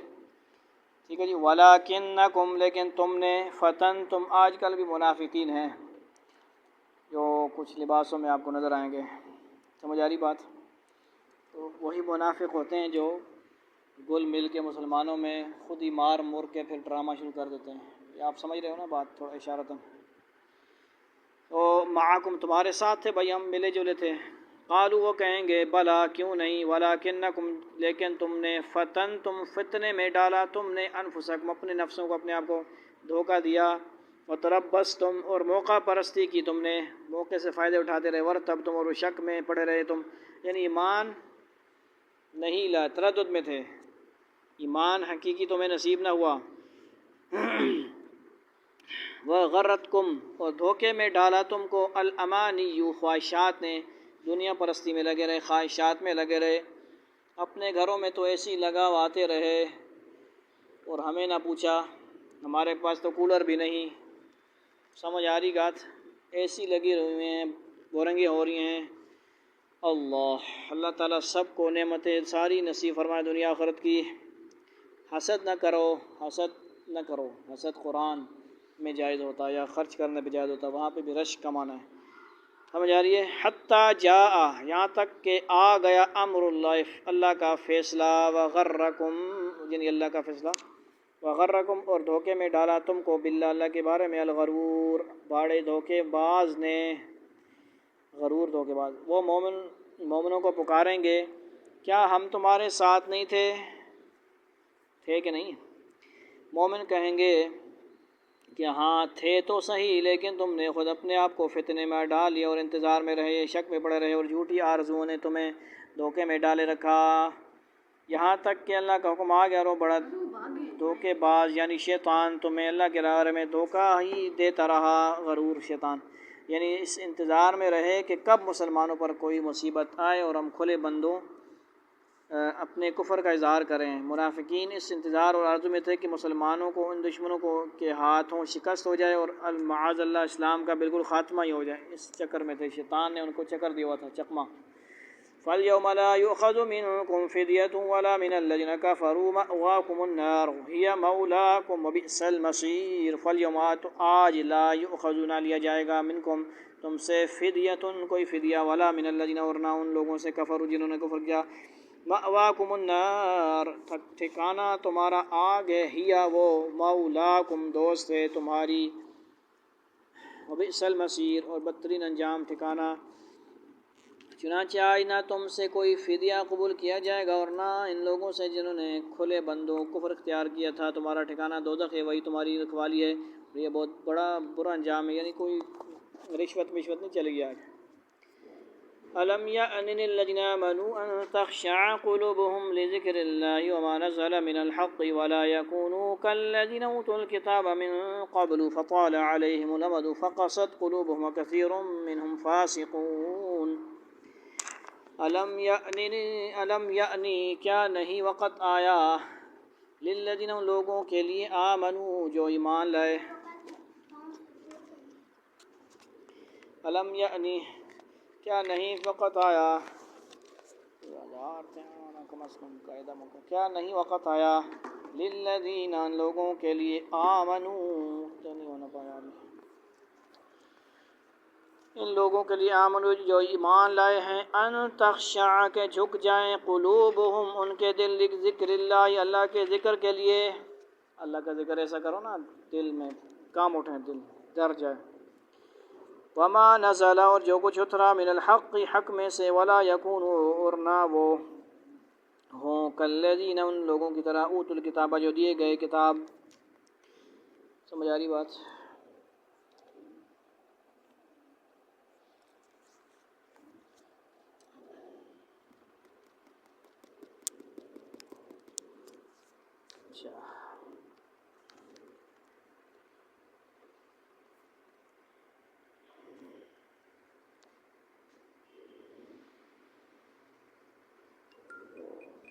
ٹھیک ہے جی۔ ولکنکم، لیکن تم نے، فتنتم، آج کل بھی منافقین ہیں جو کچھ لباسوں میں آپ کو نظر آئیں گے، سمجھ آ رہی بات؟ تو وہی منافق ہوتے ہیں جو گل مل کے مسلمانوں میں خود ہی مار مور کے پھر ڈرامہ شروع کر دیتے ہیں۔ یہ آپ سمجھ رہے ہو نا بات تھوڑا اشارتاً؟ تو معکم تمہارے ساتھ تھے بھائی، ہم ملے جلے تھے۔ قالوا، وہ کہیں گے، بلا کیوں نہیں، ولکنکم، لیکن تم نے، فتنتم، فتنے میں ڈالا تم نے، انفسکم، اپنے نفسوں کو، اپنے آپ کو دھوکہ دیا، وتربصتم، اور موقع پرستی کی تم نے، موقع سے فائدے اٹھاتے رہے، ورتبتم، اور شک میں پڑے رہے تم، یعنی ایمان نہیں لا، تردد میں تھے، ایمان حقیقی تمہیں نصیب نہ ہوا۔ وغرتکم، اور دھوکے میں ڈالا تم کو، الامانی، خواہشات نے، دنیا پرستی میں لگے رہے، خواہشات میں لگے رہے، اپنے گھروں میں تو ایسی لگاواتے رہے اور ہمیں نہ پوچھا، ہمارے پاس تو کولر بھی نہیں، سمجھ آ رہی بات؟ اے سی لگی ہوئی ہیں، بورنگیں ہو رہی ہیں۔ اللہ تعالیٰ سب کو نعمتیں ساری نصیب فرمائے دنیا آخرت کی۔ حسد نہ کرو، حسد نہ کرو، حسد قرآن میں جائز ہوتا ہے یا خرچ کرنے پہ جائز ہوتا ہے، وہاں پہ بھی رشک کمانا ہے، سمجھ آ رہی ہے؟ حتیٰ جاء، یہاں تک کہ آ گیا، امر اللہ، اللہ کا فیصلہ، وغرکم، یعنی اللہ کا فیصلہ، وغرکم، اور دھوکے میں ڈالا تم کو، باللہ، اللہ کے بارے میں، الغرور، باڑے دھوکے باز نے، غرور دھوکے باز۔ وہ مومنوں کو پکاریں گے، کیا ہم تمہارے ساتھ نہیں تھے؟ تھے کہ نہیں؟ مومن کہیں گے کہ ہاں تھے تو صحیح، لیکن تم نے خود اپنے آپ کو فتنے میں ڈال لیا اور انتظار میں رہے، شک میں پڑے رہے، اور جھوٹی آرزوؤں نے تمہیں دھوکے میں ڈالے رکھا، یہاں تک کہ اللہ کا حکم آ گیا، اور وہ بڑا دھوکے باز یعنی شیطان تمہیں اللہ کے بارے میں دھوکہ ہی دیتا رہا، غرور شیطان، یعنی اس انتظار میں رہے کہ کب مسلمانوں پر کوئی مصیبت آئے اور ہم کھلے بندوں اپنے کفر کا اظہار کریں۔ منافقین اس انتظار اور آرزو میں تھے کہ مسلمانوں کو ان دشمنوں کو کے ہاتھوں شکست ہو جائے اور معاذ اللہ اسلام کا بالکل خاتمہ ہی ہو جائے، اس چکر میں تھے، شیطان نے ان کو چکر دیا ہوا تھا، چکمہ۔ فَالْيَوْمَ لَا يُؤْخَذُ مِنْكُمْ فِدْيَةٌ وَلَا مِنَ الَّذِينَ كَفَرُوا مَأْوَاكُمُ النَّارُ هِيَ مَوْلَاكُمْ وَبِئْسَ الْمَصِيرُ۔ فَالْيَوْمَ، آج، لا يُؤْخَذُ، نہ لیا جائے گا، منکم، تم سے، فدیۃ، کوئی فدیہ، ولا من الذین، اور نہ ان لوگوں سے، کفروا، جنہوں نے کفر کیا، مأواکم النار، ٹھکانہ تمہارا آگ ہے، ہیا، وہ، مولاکم، دوست ہے تمہاری، وبئس المصیر، اور بدترین انجام ٹھکانہ۔ چنانچہ آج نہ تم سے کوئی فدیہ قبول کیا جائے گا اور نہ ان لوگوں سے جنہوں نے کھلے بندوں کفر اختیار کیا تھا، تمہارا ٹھکانہ دوزخ ہے، وہی تمہاری رکھوالی ہے، اور یہ بہت بڑا برا انجام ہے، یعنی کوئی رشوت نہیں چلے گی آج۔ أَلَمْ يَأْنِ لِلَّذِينَ آمَنُوا أَن تَخْشَعَ قُلُوبُهُمْ لِذِكْرِ اللَّهِ وَمَا نَزَلَ مِنَ الْحَقِّ وَلَا يَكُونُوا كَالَّذِينَ أُوتُوا الْكِتَابَ مِن قَبْلُ فَطَالَ عَلَيْهِمُ الْأَمَدُ فَقَسَتْ قُلُوبُهُمْ وَكَثِيرٌ مِّنْهُمْ فَاسِقُونَ۔ أَلَمْ يَأْنِ، کیا نہیں وقت آیا، لِلَّذِينَ، ان لوگوں کے لیے، آمنوا، جو ایمان لائے، أَلَمْ يَأْنِ، کیا نہیں وقت آیا، کیا نہیں وقت آیا، للذین، ان لوگوں کے لیے، آمنوا، تو نہیں ہونا پایا ابھی، ان لوگوں کے لیے آمنو جو ایمان لائے ہیں ان تخشع کے جھک جائیں قلوبہم ان کے دل ذکر اللہ اللہ کے ذکر کے لیے. اللہ کا ذکر ایسا کرو نا دل میں کام اٹھیں دل ڈر جائے. وما نزل اور جو کچھ اترا من الحق حق میں سے ولا یکونوا اور نہ وہ ہوں کالذین ان لوگوں کی طرح اوتوا الکتاب جو دیے گئے کتاب. سمجھ آ رہی بات؟ اچھا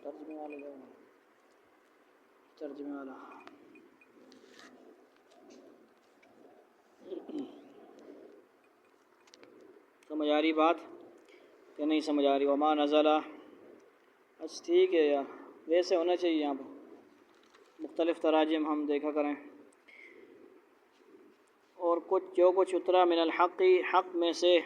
ترجمے والا جو ترجمے والا سمجھ آ رہی بات کہ نہیں سمجھ آ رہی؟ وما نزل اچھا ٹھیک ہے یار ویسے ہونا چاہیے یہاں پہ مختلف تراجم ہم دیکھا کریں. اور کچھ جو کچھ اترا من الحق حق میں سے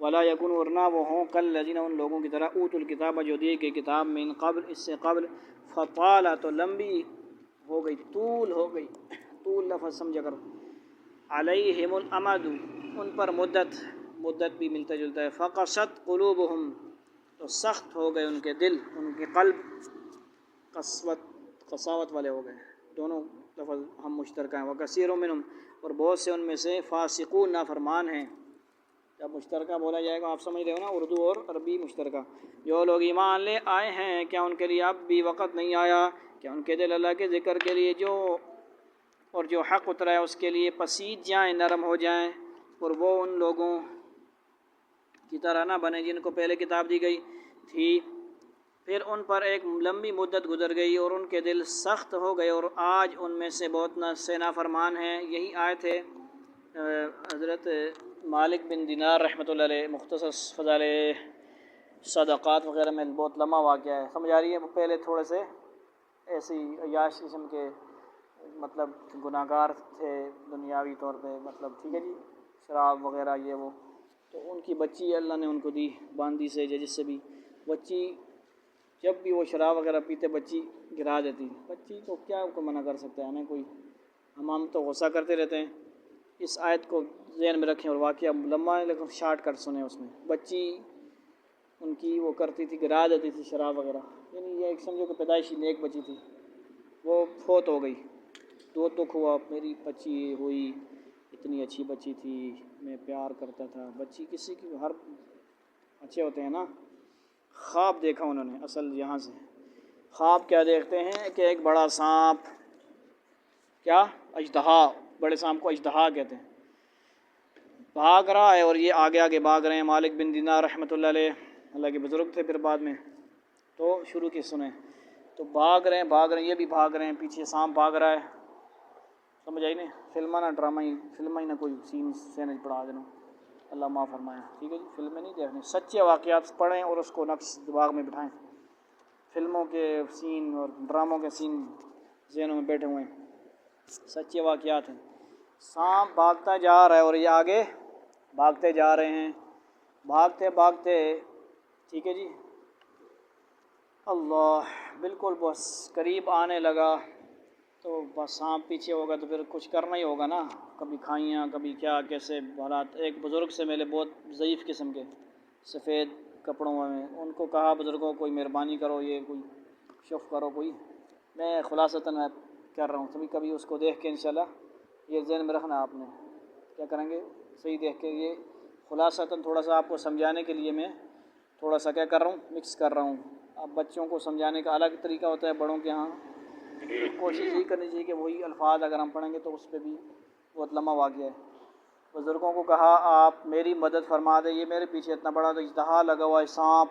ولا یکون ورنہ وہ ہوں کالذین ان لوگوں کی طرح اوتوا الکتاب جو دیے گئے کتاب من قبل اس سے قبل فطال تو لمبی ہو گئی طول ہو گئی طول لفظ سمجھا کرو علیہم الامد ان پر مدت بھی ملتا جلتا ہے. فقست قلوبہم تو سخت ہو گئے ان کے دل ان کے قلب قساوت والے ہو گئے. دونوں لفظ ہم مشترکہ ہیں. وکثیر منہم اور بہت سے ان میں سے فاسقون نافرمان ہیں. جب مشترکہ بولا جائے گا آپ سمجھ رہے ہو نا اردو اور عربی مشترکہ. جو لوگ ایمان لے آئے ہیں کیا ان کے لیے اب بھی وقت نہیں آیا کہ ان کے دل اللہ کے ذکر کے لیے جو حق اترا ہے اس کے لیے پسیج جائیں نرم ہو جائیں اور وہ ان لوگوں کی طرح نہ بنے جن کو پہلے کتاب دی گئی تھی پھر ان پر ایک لمبی مدت گزر گئی اور ان کے دل سخت ہو گئے اور آج ان میں سے بہت سے نافرمان ہیں. یہی آیت ہے حضرت مالک بن دینار رحمۃ اللہ علیہ مختصر فضائل صدقات وغیرہ میں بہت لمبا واقعہ ہے. سمجھ آ رہی ہے؟ وہ پہلے تھوڑے سے ایسی عیاش قسم کے مطلب گناہ گار تھے دنیاوی طور پہ مطلب ٹھیک ہے جی شراب وغیرہ یہ وہ. تو ان کی بچی اللہ نے ان کو دی باندی سے جس سے بھی بچی جب بھی وہ شراب وغیرہ پیتے بچی گرا دیتی. بچی کو کیا کو منع کر سکتا ہے ہمیں کوئی؟ ہم تو غصہ کرتے رہتے ہیں. اس آیت کو ذہن میں رکھیں اور واقعہ لمبا ہے لیکن شارٹ کٹ سنیں. اس میں بچی ان کی وہ کرتی تھی گرا دیتی تھی شراب وغیرہ. یعنی یہ ایک سمجھو کہ پیدائشی نیک بچی تھی وہ فوت ہو گئی. تو دکھ ہوا میری بچی ہوئی اتنی اچھی بچی تھی میں پیار کرتا تھا. بچی کسی کی ہر اچھے ہوتے ہیں نا. خواب دیکھا انہوں نے. اصل یہاں سے خواب کیا دیکھتے ہیں کہ ایک بڑا سانپ کیا اژدہا بڑے سانپ کو اژدہا کہتے ہیں بھاگ رہا ہے اور یہ آگے آگے بھاگ رہے ہیں. مالک بن دینار رحمۃ اللہ علیہ اللہ کے بزرگ تھے پھر بعد میں تو شروع کی سنیں تو بھاگ رہے ہیں یہ بھی بھاگ رہے ہیں پیچھے سانپ بھاگ رہا ہے. سمجھ آئی نہیں؟ فلمہ نہ ڈرامہ ہی فلمہ ہی نہ کوئی سین سینج پڑھا دینا اللہ معاف فرمائے. ٹھیک ہے جی فلمیں نہیں دیکھنی سچے واقعات پڑھیں اور اس کو نقش دماغ میں بٹھائیں. فلموں کے سین اور ڈراموں کے سین ذہنوں میں بیٹھے ہوئے ہیں سچے واقعات ہیں. سانپ بھاگتا جا رہا ہے اور یہ آگے بھاگتے جا رہے ہیں بھاگتے ٹھیک ہے جی اللہ بالکل بس قریب آنے لگا تو بس سانپ پیچھے ہوگا تو پھر کچھ کرنا ہی ہوگا نا. کبھی کھائیاں کبھی کیا کیسے حالات. ایک بزرگ سے ملے بہت ضعیف قسم کے سفید کپڑوں میں. ان کو کہا بزرگوں کوئی مہربانی کرو یہ کوئی شف کرو کوئی. میں خلاصتاً میں کر رہا ہوں کبھی اس کو دیکھ کے انشاءاللہ یہ ذہن میں رکھنا آپ نے کیا کریں گے صحیح دیکھ کے. یہ خلاصتاً تھوڑا سا آپ کو سمجھانے کے لیے میں تھوڑا سا کیا کر رہا ہوں مکس کر رہا ہوں. اب بچوں کو سمجھانے کا الگ طریقہ ہوتا ہے بڑوں کے ہاں. کوشش یہی کرنی چاہیے کہ وہی الفاظ اگر ہم پڑھیں گے تو اس پہ بھی بہت لمبا واقعہ ہے. بزرگوں کو کہا آپ میری مدد فرما دیں یہ میرے پیچھے اتنا بڑا تو اژدہا لگا ہوا ہے سانپ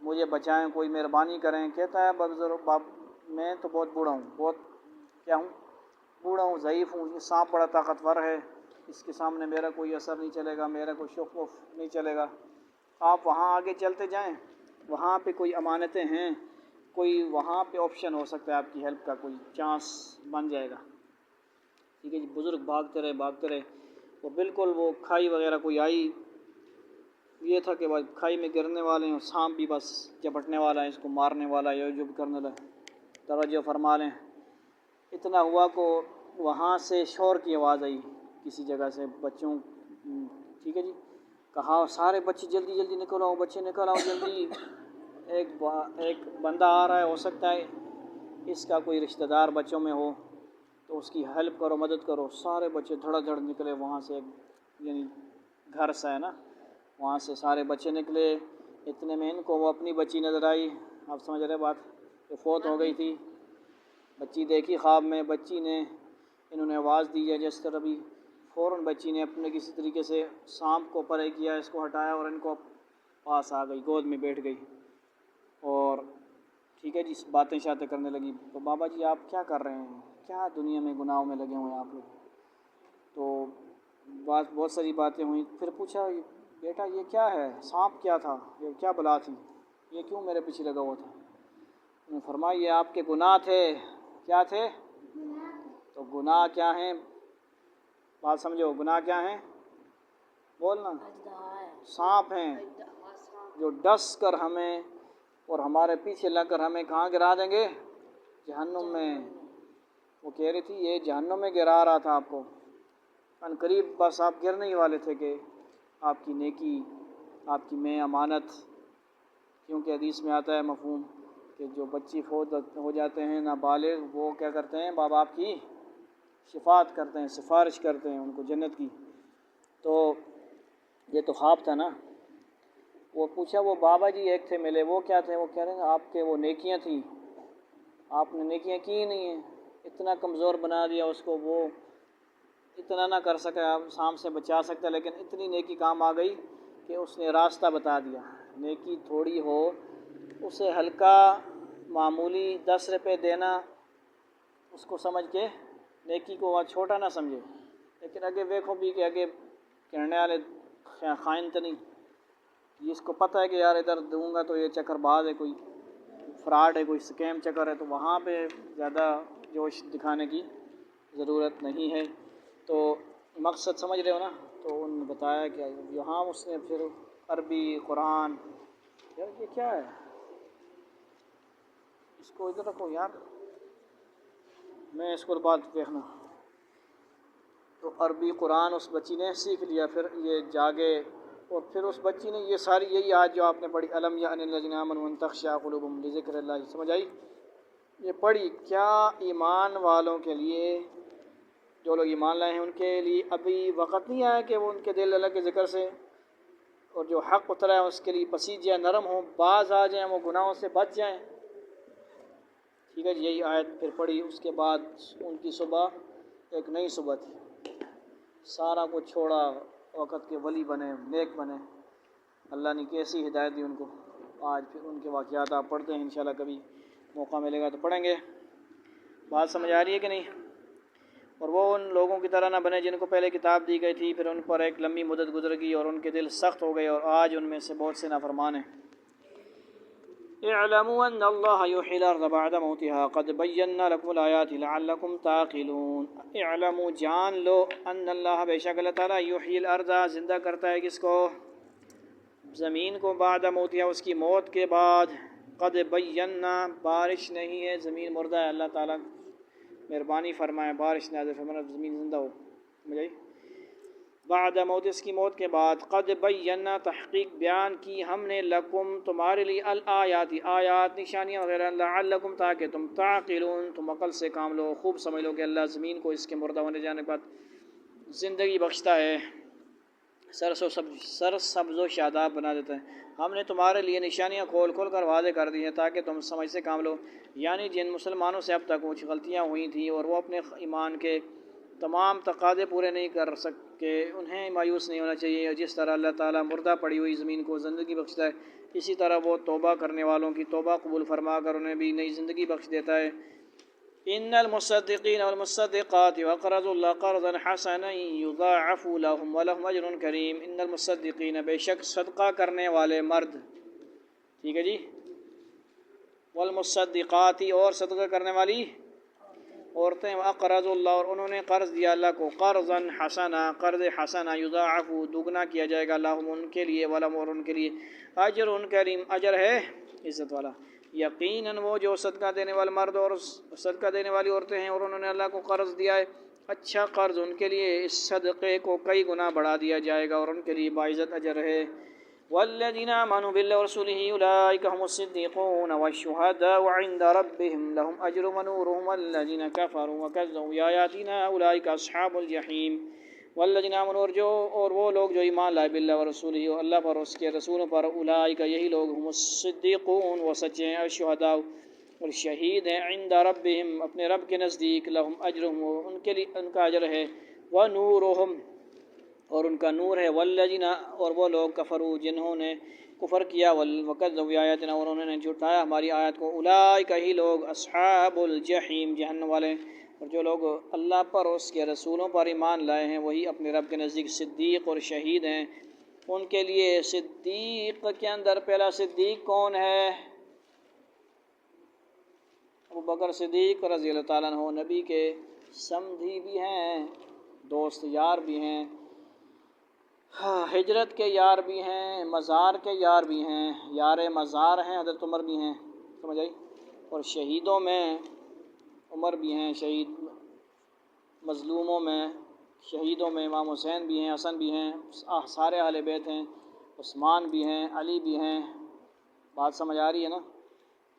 مجھے بچائیں کوئی مہربانی کریں. کہتا ہے بزرگ باپ میں تو بہت بوڑھا ہوں بہت کیا ہوں بوڑھا ہوں ضعیف ہوں. یہ سانپ بڑا طاقتور ہے اس کے سامنے میرا کوئی اثر نہیں چلے گا میرا کوئی شف وف نہیں چلے گا. آپ وہاں آگے چلتے جائیں وہاں پہ کوئی امانتیں ہیں کوئی وہاں پہ آپشن ہو سکتا ہے آپ کی ہیلپ کا کوئی چانس بن جائے گا. ٹھیک ہے جی، بزرگ بھاگتے رہے، وہ بالکل وہ کھائی وغیرہ کوئی آئی، یہ تھا کہ بس کھائی میں گرنے والے ہیں، سانپ بھی بس جپٹنے والا ہے، اس کو مارنے والا ہے، جو بھی کرنے لگا، توجہ فرما لیں۔ اتنا ہوا کہ وہاں سے شور کی آواز آئی کسی جگہ سے، بچوں، ٹھیک ہے جی، کہا سارے بچے جلدی جلدی نکل آؤ، بچے نکل آؤ جلدی، ایک بندہ آ رہا ہے، ہو سکتا ہے اس کا کوئی رشتہ دار بچوں میں ہو تو اس کی ہیلپ کرو، مدد کرو۔ سارے بچے دھڑا دھڑ نکلے وہاں سے، یعنی گھر سے ہے نا، وہاں سے سارے بچے نکلے۔ اتنے میں ان کو وہ اپنی بچی نظر آئی، آپ سمجھ رہے بات، کہ فوت ہو گئی تھی۔ بچی دیکھی خواب میں، بچی نے، انہوں نے آواز دی ہے جس طرح بھی، فوراً بچی نے اپنے کسی طریقے سے سانپ کو پرے کیا، اس کو ہٹایا اور ان کو پاس آ گئی، گود میں بیٹھ گئی، اور ٹھیک ہے جی باتیں شاتیں کرنے لگی۔ تو بابا جی آپ کیا کر رہے ہیں، کیا دنیا میں گناہوں میں لگے ہوئے ہیں آپ لوگ؟ تو بہت ساری باتیں ہوئیں، پھر پوچھا بیٹا یہ کیا ہے، سانپ کیا تھا، یہ کیا بلا تھی، یہ کیوں میرے پیچھے لگا ہوا تھا؟ انہوں نے فرمایا یہ آپ کے گناہ تھے۔ کیا تھے؟ تو گناہ کیا ہیں، بات سمجھو، گناہ کیا ہیں، بولنا، سانپ ہیں جو ڈس کر ہمیں اور ہمارے پیچھے لگ کر ہمیں کہاں گرا دیں گے، جہنم میں۔ وہ کہہ رہی تھی یہ جہنم میں گرا رہا تھا آپ کو، ان قریب بس آپ گرنے ہی والے تھے کہ آپ کی نیکی، آپ کی میں امانت، کیونکہ حدیث میں آتا ہے مفہوم کہ جو بچی فوت ہو جاتے ہیں نابالغ، وہ کیا کرتے ہیں، باپ باپ کی شفاعت کرتے ہیں، سفارش کرتے ہیں ان کو جنت کی۔ تو یہ تو خواب تھا نا۔ وہ پوچھا وہ بابا جی ایک تھے ملے، وہ کیا تھے؟ وہ کہہ رہے ہیں آپ کے وہ نیکیاں تھیں، آپ نے نیکیاں کی نہیں ہیں، اتنا کمزور بنا دیا اس کو، وہ اتنا نہ کر سکا، سانپ سے بچا سکتا، لیکن اتنی نیکی کام آ گئی کہ اس نے راستہ بتا دیا۔ نیکی تھوڑی ہو اسے ہلکا معمولی 10 روپے دینا، اس کو سمجھ کے نیکی کو وہ چھوٹا نہ سمجھے، لیکن اگے دیکھو بھی کہ اگے کہنے والے خائن تو نہیں، جس کو پتہ ہے کہ یار ادھر دوں گا تو یہ چکر باز ہے، کوئی فراڈ ہے، کوئی سکیم چکر ہے، تو وہاں پہ زیادہ جوش دکھانے کی ضرورت نہیں ہے۔ تو مقصد سمجھ رہے ہو نا؟ تو انہوں نے بتایا کہ یہاں اس نے پھر عربی قرآن، یار یہ کیا ہے، اس کو ادھر رکھو یار، میں اس کو بات دیکھنا۔ تو عربی قرآن اس بچی نے سیکھ لیا، پھر یہ جاگے، اور پھر اس بچی نے یہ ساری یہی آیت جو آپ نے پڑھی، الم یأن للذین آمنوا ان تخشع قلوبهم لذکر اللہ، سمجھ آئی؟ یہ پڑھی کیا ایمان والوں کے لیے، جو لوگ ایمان لائے ہیں ان کے لیے ابھی وقت نہیں آیا کہ وہ ان کے دل اللہ کے ذکر سے اور جو حق اترا ہے اس کے لیے پسیجہ نرم ہوں، باز آ جائیں، وہ گناہوں سے بچ جائیں؟ ٹھیک ہے جی، یہی آیت پھر پڑھی، اس کے بعد ان کی صبح ایک نئی صبح تھی، سارا کچھ چھوڑا، وقت کے ولی بنے، نیک بنے، اللہ نے کیسی ہدایت دی ان کو۔ آج پھر ان کے واقعات آپ پڑھتے ہیں، انشاءاللہ کبھی موقع ملے گا تو پڑھیں گے۔ بات سمجھ آ رہی ہے کہ نہیں؟ اور وہ ان لوگوں کی طرح نہ بنے جن کو پہلے کتاب دی گئی تھی، پھر ان پر ایک لمبی مدت گزر گئی اور ان کے دل سخت ہو گئے، اور آج ان میں سے بہت سے نافرمان ہیں۔ اعلموا ان اللہ یحیی الارض بعد موتها قد بینا لکم الآیات لعلکم تعقلون۔ اعلموا جان لو، ان اللہ بے شک اللہ تعالیٰ یحیی الارض زندہ کرتا ہے کس کو؟ زمین کو، بعد موتها اس کی موت کے بعد، قد بینا بارش نہیں ہے، زمین مردہ ہے، اللہ تعالیٰ مہربانی فرمائے بارش نازل فرمائے زمین زندہ ہو، سمجھ آئی؟ بعد موت اس کی موت کے بعد، قد بینا تحقیق بیان کی ہم نے، لکم تمہارے لیے، الآیات آیات نشانیاں وغیرہ، لعلکم تاکہ تم تعقلون تم عقل سے کام لو، خوب سمجھ لو کہ اللہ زمین کو اس کے مردہ ہونے جانے کے بعد زندگی بخشتا ہے، سر سبز و شاداب بنا دیتا ہے۔ ہم نے تمہارے لیے نشانیاں کھول کھول کر واضح کر دی ہیں تاکہ تم سمجھ سے کام لو۔ یعنی جن مسلمانوں سے اب تک کچھ غلطیاں ہوئی تھیں اور وہ اپنے ایمان کے تمام تقاضے پورے نہیں کر سکے، انہیں مایوس نہیں ہونا چاہیے، اور جس طرح اللہ تعالیٰ مردہ پڑی ہوئی زمین کو زندگی بخشتا ہے، اسی طرح وہ توبہ کرنے والوں کی توبہ قبول فرما کر انہیں بھی نئی زندگی بخش دیتا ہے۔ ان المصدقین والمصدقات وقرضوا اللہ قرضا حسنا یضاعف لهم ولهم اجر کریم۔ ان المصدقین بے شک صدقہ کرنے والے مرد، ٹھیک ہے جی، والمصدقات اور صدقہ کرنے والی عورتیں اقرض اللہ اور انہوں نے قرض دیا اللہ کو قرضا حسنا قرض حسنا یضاعف دگنا کیا جائے گا لہم ان کے لیے ولہم اور ان کے لیے اجر کریم اجر ہے عزت والا یقیناً وہ جو صدقہ دینے والے مرد اور صدقہ دینے والی عورتیں ہیں اور انہوں نے اللہ کو قرض دیا ہے اچھا قرض ان کے لیے اس صدقے کو کئی گنا بڑھا دیا جائے گا اور ان کے لیے باعزت اجر ہے والذین آمنوا باللہ ورسولہ اولئک هم الصدیقون والشہداء عند ربهم لهم اجر ونورهم والذین کفروا وکذبوا بآیاتنا اولئک اصحاب الجحیم والذین آمنوا اور وہ لوگ جو ایمان لائے باللہ ورسولہ اللہ پر اور اس کے رسولوں پر اولئک یہی لوگ هم الصدیقون وہ سچے ہیں الشہداء اور شہید ہیں عند ربهم اپنے رب کے نزدیک لهم اجرهم ان کے لیے ان کا اجر ہے ونورهم اور ان کا نور ہے والذین اور وہ لوگ کفروا جنہوں نے کفر کیا وکذبوا بآیاتنا اور انہوں نے جھٹلایا ہماری آیات کو اولئک ہی لوگ اصحاب الجحیم جہنم والے اور جو لوگ اللہ پر اور اس کے رسولوں پر ایمان لائے ہیں وہی اپنے رب کے نزدیک صدیق اور شہید ہیں ان کے لیے صدیق کے اندر پہلا صدیق کون ہے ابو بکر صدیق رضی اللہ تعالیٰ عنہ نبی کے سمدھی بھی ہیں دوست یار بھی ہیں ہجرت کے یار بھی ہیں مزار کے یار بھی ہیں یار مزار ہیں حضرت عمر بھی ہیں سمجھ آئی اور شہیدوں میں عمر بھی ہیں شہید مظلوموں میں شہیدوں میں امام حسین بھی ہیں حسن بھی ہیں سارے اہل بیت ہیں عثمان بھی ہیں علی بھی ہیں بات سمجھ آ رہی ہے نا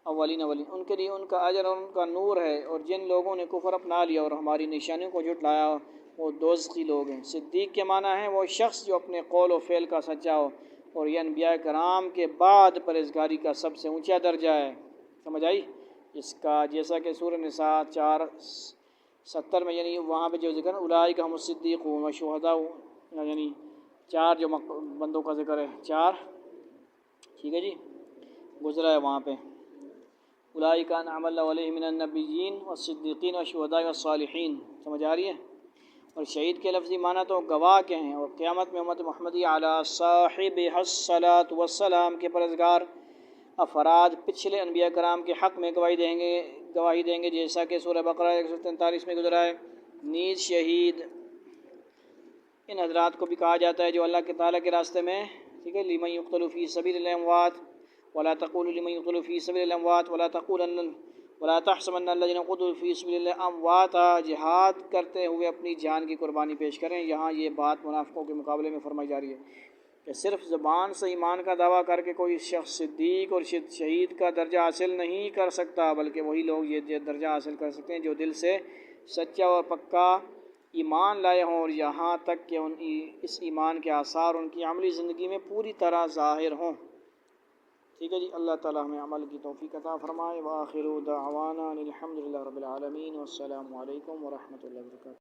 اولین ان کے لیے ان کا اجر اور ان کا نور ہے اور جن لوگوں نے کفر اپنا لیا اور ہماری نشانیوں کو جھٹلایا وہ دوزخی لوگ ہیں صدیق کے معنی ہے وہ شخص جو اپنے قول و فعل کا سچا ہو اور یہ انبیاء کرام کے بعد پرہیزگاری کا سب سے اونچا درجہ ہے سمجھ آئی اس کا جیسا کہ سورہ نساء 4:70 میں یعنی وہاں پہ جو ذکر ہے اولئک هم الصدیقون والشہداء یعنی 4 جو بندوں کا ذکر ہے 4 ٹھیک ہے جی گزرا ہے وہاں پہ اولئک انعم اللہ علیہم من النبیین والصدیقین والشہداء والصالحین سمجھ آ رہی ہے اور شہید کے لفظی معنی تو گواہ کے ہیں اور قیامت میں امت محمدی علی صاحبہ الصلاۃ والسلام کے پرہیزگار افراد پچھلے انبیاء کرام کے حق میں گواہی دیں گے جیسا کہ سورہ بقرہ 143 میں گزرا ہے نیز شہید ان حضرات کو بھی کہا جاتا ہے جو اللہ کے تعالیٰ کے راستے میں ٹھیک ہے لمن یقتل فی سبیل اللہ اموات ولا تقولوا لمن يقتل في سبيل الله اموات ولا تحسبن الذين قتلوا في سبيل الله امواتا جہاد کرتے ہوئے اپنی جان کی قربانی پیش کریں یہاں یہ بات منافقوں کے مقابلے میں فرمائی جا رہی ہے کہ صرف زبان سے ایمان کا دعویٰ کر کے کوئی شخص صدیق اور شہید کا درجہ حاصل نہیں کر سکتا بلکہ وہی لوگ یہ درجہ حاصل کر سکتے ہیں جو دل سے سچا اور پکا ایمان لائے ہوں اور یہاں تک کہ اس ایمان کے آثار ان کی عملی زندگی میں پوری طرح ظاہر ہوں ٹھیک ہے جی اللہ تعالیٰ ہمیں عمل کی توفیق عطا فرمائے وآخر دعوانا الحمد للہ رب العالمین والسلام علیکم ورحمۃ اللہ وبرکاتہ